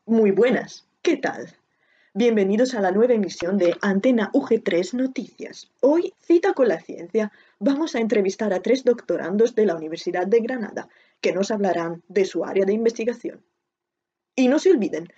Muy buenas, ¿qué tal? Bienvenidos a la nueva emisión de Antena UG3 Noticias. Hoy, cita con la ciencia, vamos a entrevistar a 3 doctorandos de la Universidad de Granada que nos hablarán de su área de investigación. Y no se olviden,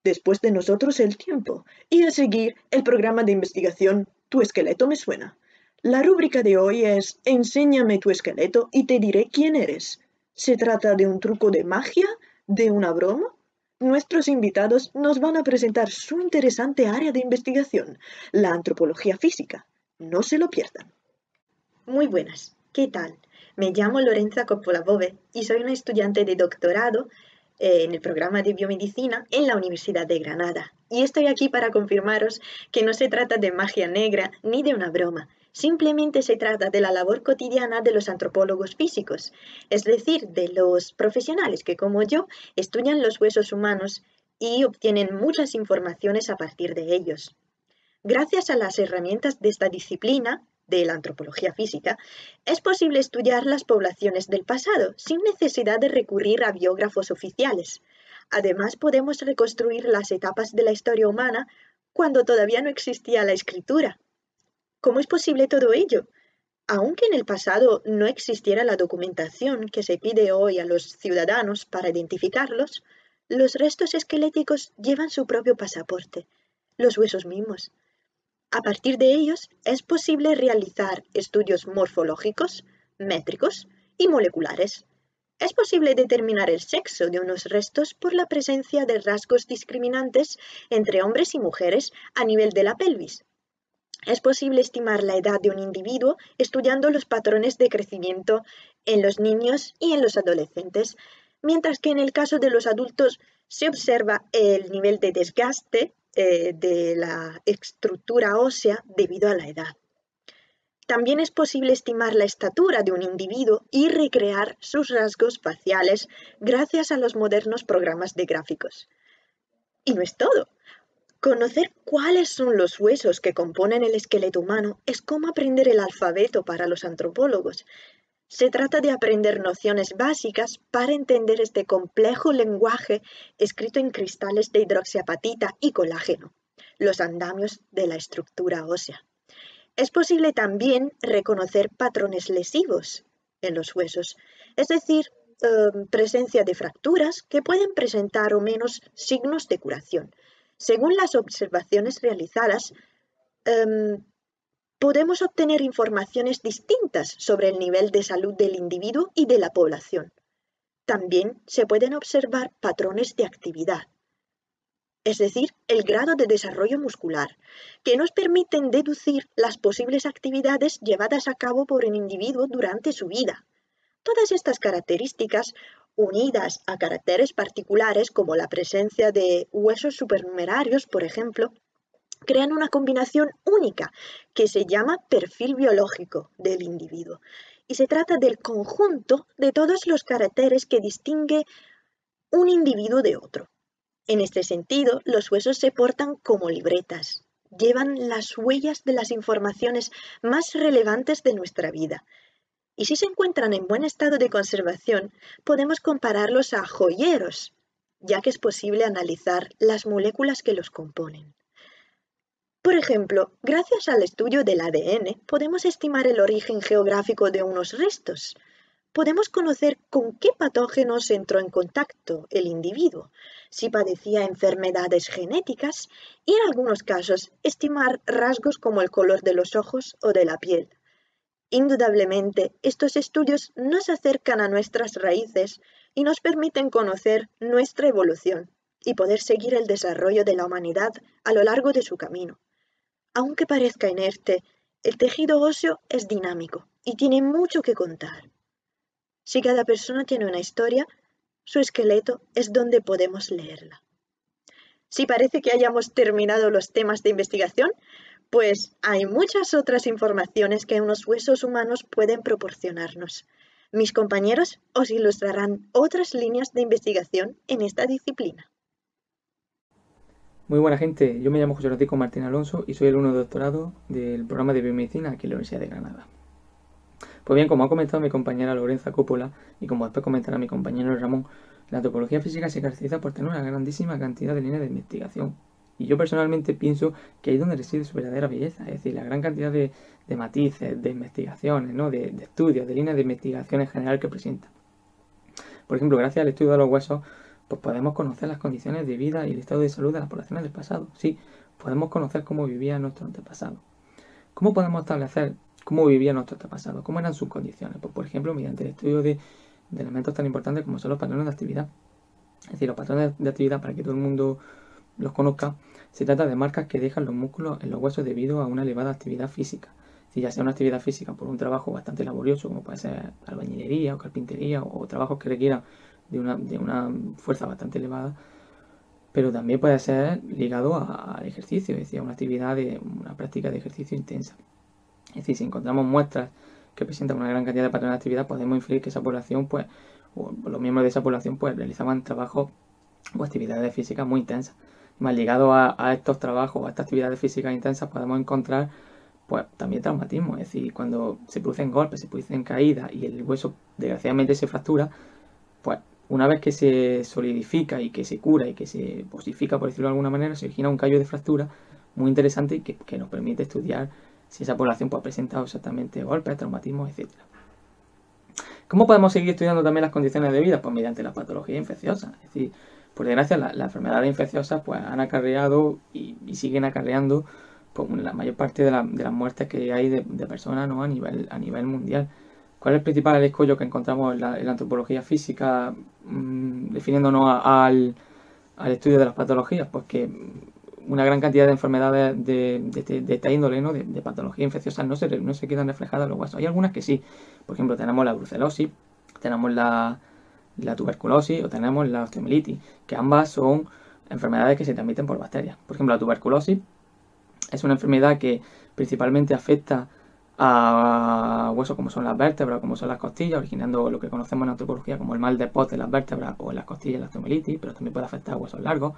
después de nosotros el tiempo, y a seguir el programa de investigación Tu esqueleto me suena. La rúbrica de hoy es Enséñame tu esqueleto y te diré quién eres. ¿Se trata de un truco de magia? ¿De una broma? Nuestros invitados nos van a presentar su interesante área de investigación, la antropología física. No se lo pierdan. Muy buenas, ¿qué tal? Me llamo Lorenza Coppola Bove y soy una estudiante de doctorado en el programa de biomedicina en la Universidad de Granada. Y estoy aquí para confirmaros que no se trata de magia negra ni de una broma. Simplemente se trata de la labor cotidiana de los antropólogos físicos, es decir, de los profesionales que, como yo, estudian los huesos humanos y obtienen muchas informaciones a partir de ellos. Gracias a las herramientas de esta disciplina, de la antropología física, es posible estudiar las poblaciones del pasado sin necesidad de recurrir a biógrafos oficiales. Además, podemos reconstruir las etapas de la historia humana cuando todavía no existía la escritura. ¿Cómo es posible todo ello? Aunque en el pasado no existiera la documentación que se pide hoy a los ciudadanos para identificarlos, los restos esqueléticos llevan su propio pasaporte, los huesos mismos. A partir de ellos es posible realizar estudios morfológicos, métricos y moleculares. Es posible determinar el sexo de unos restos por la presencia de rasgos discriminantes entre hombres y mujeres a nivel de la pelvis. Es posible estimar la edad de un individuo estudiando los patrones de crecimiento en los niños y en los adolescentes, mientras que en el caso de los adultos se observa el nivel de desgaste de la estructura ósea debido a la edad. También es posible estimar la estatura de un individuo y recrear sus rasgos faciales gracias a los modernos programas de gráficos. Y no es todo. Conocer cuáles son los huesos que componen el esqueleto humano es como aprender el alfabeto para los antropólogos. Se trata de aprender nociones básicas para entender este complejo lenguaje escrito en cristales de hidroxiapatita y colágeno, los andamios de la estructura ósea. Es posible también reconocer patrones lesivos en los huesos, es decir, presencia de fracturas que pueden presentar o menos signos de curación. Según las observaciones realizadas, podemos obtener informaciones distintas sobre el nivel de salud del individuo y de la población. También se pueden observar patrones de actividad, es decir, el grado de desarrollo muscular, que nos permiten deducir las posibles actividades llevadas a cabo por un individuo durante su vida. Todas estas características, unidas a caracteres particulares como la presencia de huesos supernumerarios, por ejemplo, crean una combinación única que se llama perfil biológico del individuo. Y se trata del conjunto de todos los caracteres que distingue un individuo de otro. En este sentido, los huesos se portan como libretas. Llevan las huellas de las informaciones más relevantes de nuestra vida. Y si se encuentran en buen estado de conservación, podemos compararlos a joyeros, ya que es posible analizar las moléculas que los componen. Por ejemplo, gracias al estudio del ADN, podemos estimar el origen geográfico de unos restos. Podemos conocer con qué patógenos entró en contacto el individuo, si padecía enfermedades genéticas y, en algunos casos, estimar rasgos como el color de los ojos o de la piel. Indudablemente, estos estudios nos acercan a nuestras raíces y nos permiten conocer nuestra evolución y poder seguir el desarrollo de la humanidad a lo largo de su camino. Aunque parezca inerte, el tejido óseo es dinámico y tiene mucho que contar. Si cada persona tiene una historia, su esqueleto es donde podemos leerla. Si parece que hayamos terminado los temas de investigación, pues hay muchas otras informaciones que unos huesos humanos pueden proporcionarnos. Mis compañeros os ilustrarán otras líneas de investigación en esta disciplina. Muy buena gente, yo me llamo José Francisco Martín Alonso y soy alumno de doctorado del programa de biomedicina aquí en la Universidad de Granada. Pues bien, como ha comentado mi compañera Lorenza Coppola y como después comentará mi compañero Ramón, La antropología física se caracteriza por tener una grandísima cantidad de líneas de investigación. Y yo personalmente pienso que ahí es donde reside su verdadera belleza, es decir, la gran cantidad de matices, de investigaciones, ¿no? de estudios, de líneas de investigación en general que presenta. Por ejemplo, gracias al estudio de los huesos, pues podemos conocer las condiciones de vida y el estado de salud de las poblaciones del pasado. Sí, podemos conocer cómo vivían nuestros antepasados. ¿Cómo podemos establecer cómo vivían nuestros antepasados? ¿Cómo eran sus condiciones? Pues, por ejemplo, mediante el estudio de elementos tan importantes como son los patrones de actividad. Es decir, los patrones de actividad, para que todo el mundo los conozca, se trata de marcas que dejan los músculos en los huesos debido a una elevada actividad física. Si ya sea una actividad física por un trabajo bastante laborioso, como puede ser albañilería o carpintería, o trabajos que requieran de una fuerza bastante elevada, pero también puede ser ligado al ejercicio, es decir, a una actividad de una práctica de ejercicio intensa. Es decir, si encontramos muestras que presentan una gran cantidad de patrones de actividad, podemos inferir que esa población, pues, o los miembros de esa población, pues, realizaban trabajos o actividades físicas muy intensas. Más ligado a estos trabajos o a estas actividades físicas intensas, podemos encontrar, pues, también traumatismo. Es decir, cuando se producen golpes, se producen caídas y el hueso desgraciadamente se fractura, pues, una vez que se solidifica y que se cura y que se osifica, por decirlo de alguna manera, se origina un callo de fractura muy interesante y que nos permite estudiar si esa población pues, ha presentado exactamente golpes, traumatismos, etc. ¿Cómo podemos seguir estudiando también las condiciones de vida? Pues mediante las patologías infecciosas. Es decir, por desgracia, las enfermedades infecciosas pues, han acarreado y siguen acarreando pues, la mayor parte de las muertes que hay de personas, ¿no? a nivel mundial. ¿Cuál es el principal escollo que encontramos en la antropología física, definiéndonos al estudio de las patologías? Pues que una gran cantidad de enfermedades de esta índole, ¿no? de patologías infecciosas, no se quedan reflejadas en los huesos. Hay algunas que sí. Por ejemplo, tenemos la brucelosis, tenemos la tuberculosis o tenemos la osteomielitis, que ambas son enfermedades que se transmiten por bacterias. Por ejemplo, la tuberculosis es una enfermedad que principalmente afecta a huesos como son las vértebras, como son las costillas, originando lo que conocemos en antropología como el mal de Poth en las vértebras o en las costillas, la osteomielitis, pero también puede afectar a huesos largos.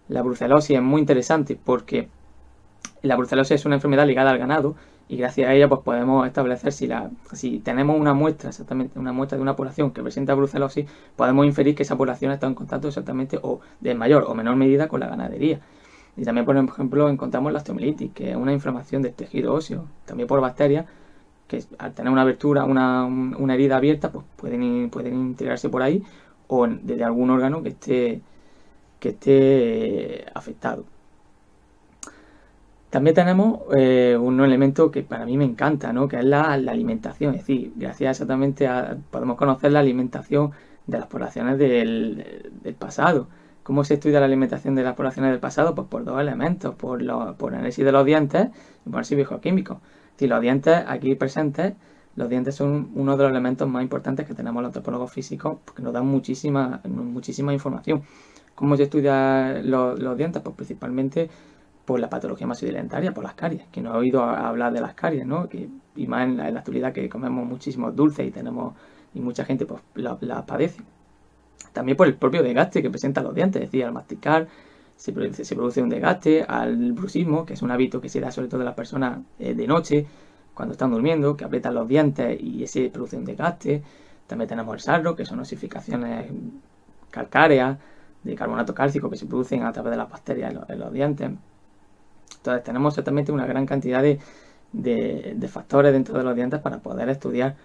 La brucelosis es muy interesante porque la brucelosis es una enfermedad ligada al ganado y gracias a ella pues podemos establecer si tenemos una muestra, exactamente una muestra de una población que presenta brucelosis, podemos inferir que esa población está en contacto exactamente o de mayor o menor medida con la ganadería. Y también, por ejemplo, encontramos la osteomielitis, que es una inflamación del tejido óseo, también por bacterias, que al tener una abertura, una herida abierta, pues pueden integrarse por ahí o desde algún órgano que esté afectado. También tenemos un elemento que para mí me encanta, ¿no? Que es la alimentación. Es decir, gracias exactamente podemos conocer la alimentación de las poblaciones del pasado. ¿Cómo se estudia la alimentación de las poblaciones del pasado? Pues por dos elementos, por análisis de los dientes y por análisis bioquímico. Es decir, los dientes aquí presentes, los dientes son uno de los elementos más importantes que tenemos los antropólogos físicos porque nos dan muchísima información. ¿Cómo se estudia los dientes? Pues principalmente por la patología mastoidentaria, por las caries, que no he oído hablar de las caries, ¿no? Y más en la actualidad que comemos muchísimos dulces y mucha gente pues la padece. También por el propio desgaste que presentan los dientes, es decir, al masticar se produce un desgaste, al bruxismo, que es un hábito que se da sobre todo en las personas de noche, cuando están durmiendo, que aprietan los dientes y ese produce un desgaste. También tenemos el sarro, que son osificaciones calcáreas de carbonato cálcico que se producen a través de las bacterias en los dientes. Entonces tenemos exactamente una gran cantidad de factores dentro de los dientes para poder estudiar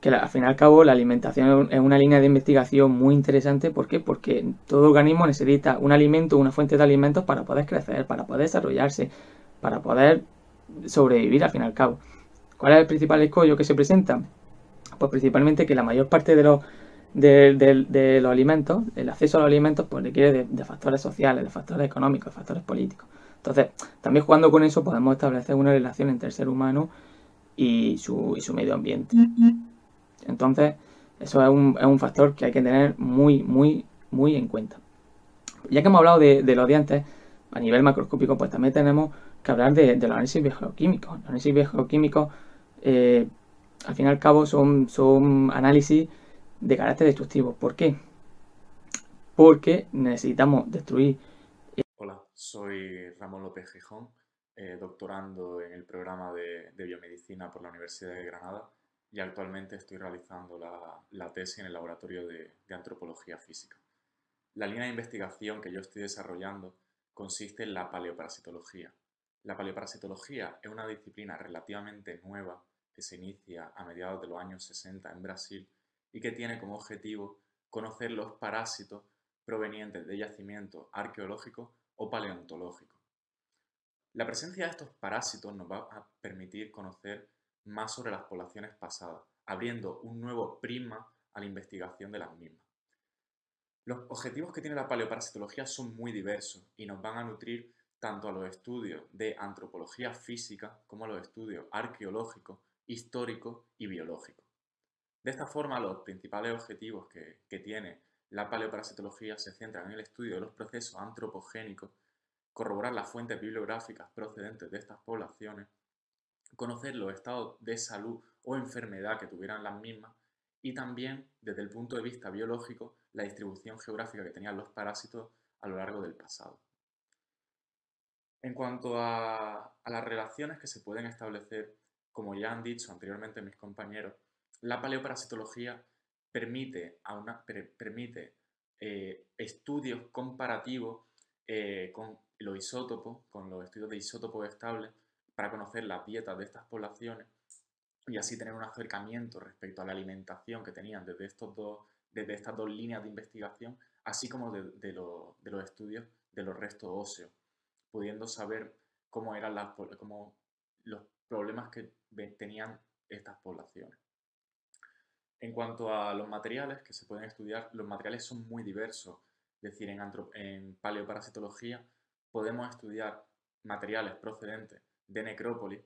que al fin y al cabo la alimentación es una línea de investigación muy interesante. ¿Por qué? Porque todo organismo necesita un alimento, una fuente de alimentos para poder crecer, para poder desarrollarse, para poder sobrevivir al fin y al cabo. ¿Cuál es el principal escollo que se presenta? Pues principalmente que la mayor parte de los alimentos, el acceso a los alimentos, pues requiere de factores sociales, de factores económicos, de factores políticos. Entonces, también jugando con eso podemos establecer una relación entre el ser humano y su medio ambiente. Entonces, eso es un factor que hay que tener muy, muy, muy en cuenta. Ya que hemos hablado de los dientes, a nivel macroscópico, pues también tenemos que hablar de los análisis biogeoquímicos. Los análisis biogeoquímicos, al fin y al cabo, son análisis de carácter destructivo. ¿Por qué? Porque necesitamos destruir. Hola, soy Ramón López Gijón, doctorando en el programa de biomedicina por la Universidad de Granada y actualmente estoy realizando la tesis en el laboratorio de antropología física. La línea de investigación que yo estoy desarrollando consiste en la paleoparasitología. La paleoparasitología es una disciplina relativamente nueva que se inicia a mediados de los años 60 en Brasil y que tiene como objetivo conocer los parásitos provenientes de yacimientos arqueológicos o paleontológicos. La presencia de estos parásitos nos va a permitir conocer más sobre las poblaciones pasadas, abriendo un nuevo prisma a la investigación de las mismas. Los objetivos que tiene la paleoparasitología son muy diversos y nos van a nutrir tanto a los estudios de antropología física como a los estudios arqueológicos, históricos y biológicos. De esta forma, los principales objetivos que tiene la paleoparasitología se centran en el estudio de los procesos antropogénicos, corroborar las fuentes bibliográficas procedentes de estas poblaciones, conocer los estados de salud o enfermedad que tuvieran las mismas y también, desde el punto de vista biológico, la distribución geográfica que tenían los parásitos a lo largo del pasado. En cuanto a las relaciones que se pueden establecer, como ya han dicho anteriormente mis compañeros, la paleoparasitología permite estudios comparativos con los isótopos, con los estudios de isótopos estables, para conocer las dietas de estas poblaciones y así tener un acercamiento respecto a la alimentación que tenían desde estas dos líneas de investigación, así como de los estudios de los restos óseos, pudiendo saber cómo eran los problemas que tenían estas poblaciones. En cuanto a los materiales que se pueden estudiar, los materiales son muy diversos. Es decir, en paleoparasitología podemos estudiar materiales procedentes de necrópolis,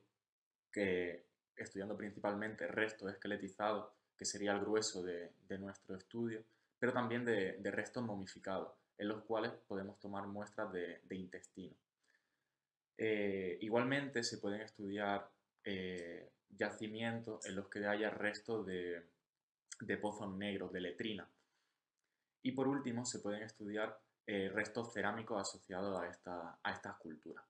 que estudiando principalmente restos esqueletizados, que sería el grueso de nuestro estudio, pero también de restos momificados, en los cuales podemos tomar muestras de intestino. Igualmente se pueden estudiar yacimientos en los que haya restos de pozos negros, de letrina. Y por último se pueden estudiar restos cerámicos asociados a estas culturas.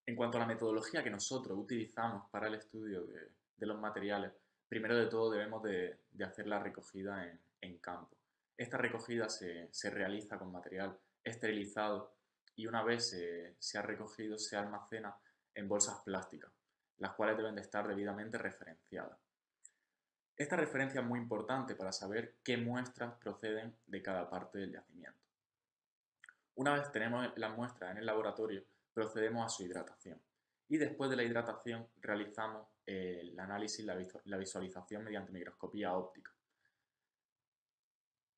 En cuanto a la metodología que nosotros utilizamos para el estudio de los materiales, primero de todo debemos de hacer la recogida en campo. Esta recogida se realiza con material esterilizado y una vez se ha recogido se almacena en bolsas plásticas, las cuales deben de estar debidamente referenciadas. Esta referencia es muy importante para saber qué muestras proceden de cada parte del yacimiento. Una vez tenemos las muestras en el laboratorio, procedemos a su hidratación y después de la hidratación realizamos el análisis, la visualización mediante microscopía óptica.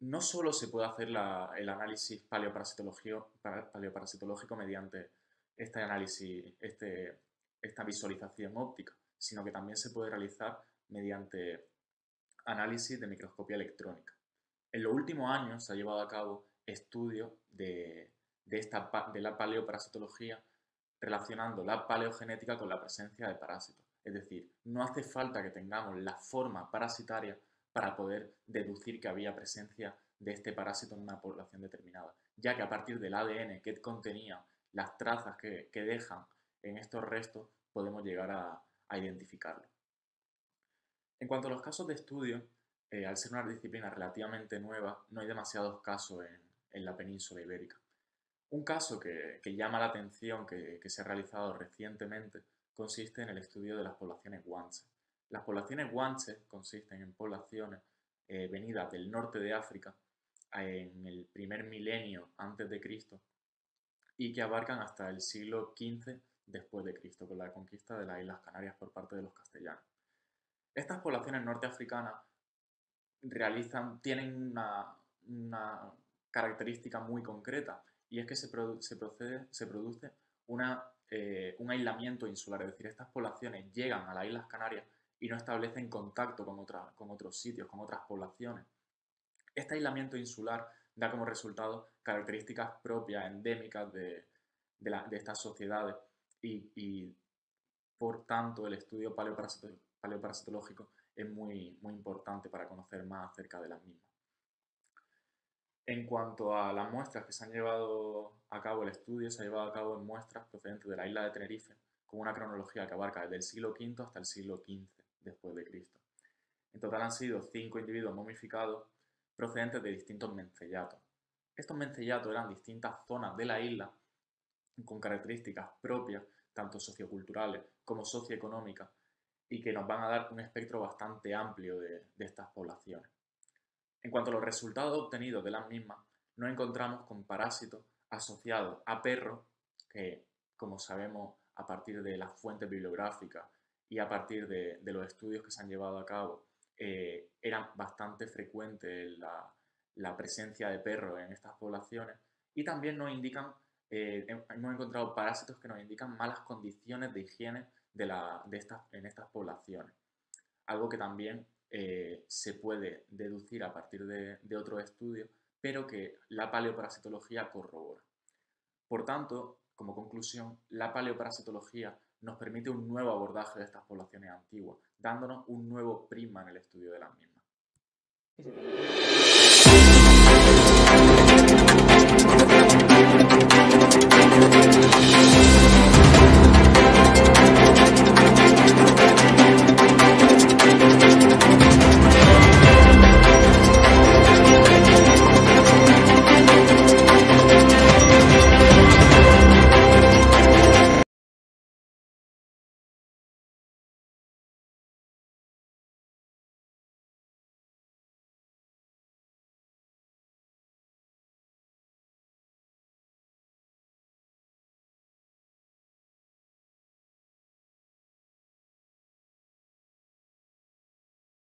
No solo se puede hacer el análisis paleoparasitológico mediante este análisis, esta visualización óptica, sino que también se puede realizar mediante análisis de microscopía electrónica. En los últimos años se ha llevado a cabo estudios de la paleoparasitología relacionando la paleogenética con la presencia de parásitos. Es decir, no hace falta que tengamos la forma parasitaria para poder deducir que había presencia de este parásito en una población determinada, ya que a partir del ADN que contenía las trazas que dejan en estos restos podemos llegar a identificarlo. En cuanto a los casos de estudio, al ser una disciplina relativamente nueva, no hay demasiados casos en la península ibérica. Un caso que llama la atención, que se ha realizado recientemente, consiste en el estudio de las poblaciones guanches. Las poblaciones guanches consisten en poblaciones venidas del norte de África en el primer milenio antes de Cristo y que abarcan hasta el siglo XV después de Cristo, con la conquista de las Islas Canarias por parte de los castellanos. Estas poblaciones norteafricanas tienen una característica muy concreta y es que se produce un aislamiento insular, es decir, estas poblaciones llegan a las Islas Canarias y no establecen contacto con otros sitios, con otras poblaciones. Este aislamiento insular da como resultado características propias, endémicas de estas sociedades y por tanto el estudio paleoparasitológico es muy importante para conocer más acerca de las mismas. En cuanto a las muestras que se han llevado a cabo, el estudio se ha llevado a cabo en muestras procedentes de la isla de Tenerife, con una cronología que abarca desde el siglo V hasta el siglo XV después de Cristo. En total han sido 5 individuos momificados procedentes de distintos mencellatos. Estos mencellatos eran distintas zonas de la isla con características propias, tanto socioculturales como socioeconómicas, y que nos van a dar un espectro bastante amplio de estas poblaciones. En cuanto a los resultados obtenidos de las mismas, nos encontramos con parásitos asociados a perros que, como sabemos, a partir de las fuentes bibliográficas y a partir de los estudios que se han llevado a cabo, eran bastante frecuentes la presencia de perros en estas poblaciones, y también nos indican, hemos encontrado parásitos que nos indican malas condiciones de higiene en estas poblaciones. Algo que también se puede deducir a partir de otros estudios, pero que la paleoparasitología corrobora. Por tanto, como conclusión, la paleoparasitología nos permite un nuevo abordaje de estas poblaciones antiguas, dándonos un nuevo prisma en el estudio de las mismas.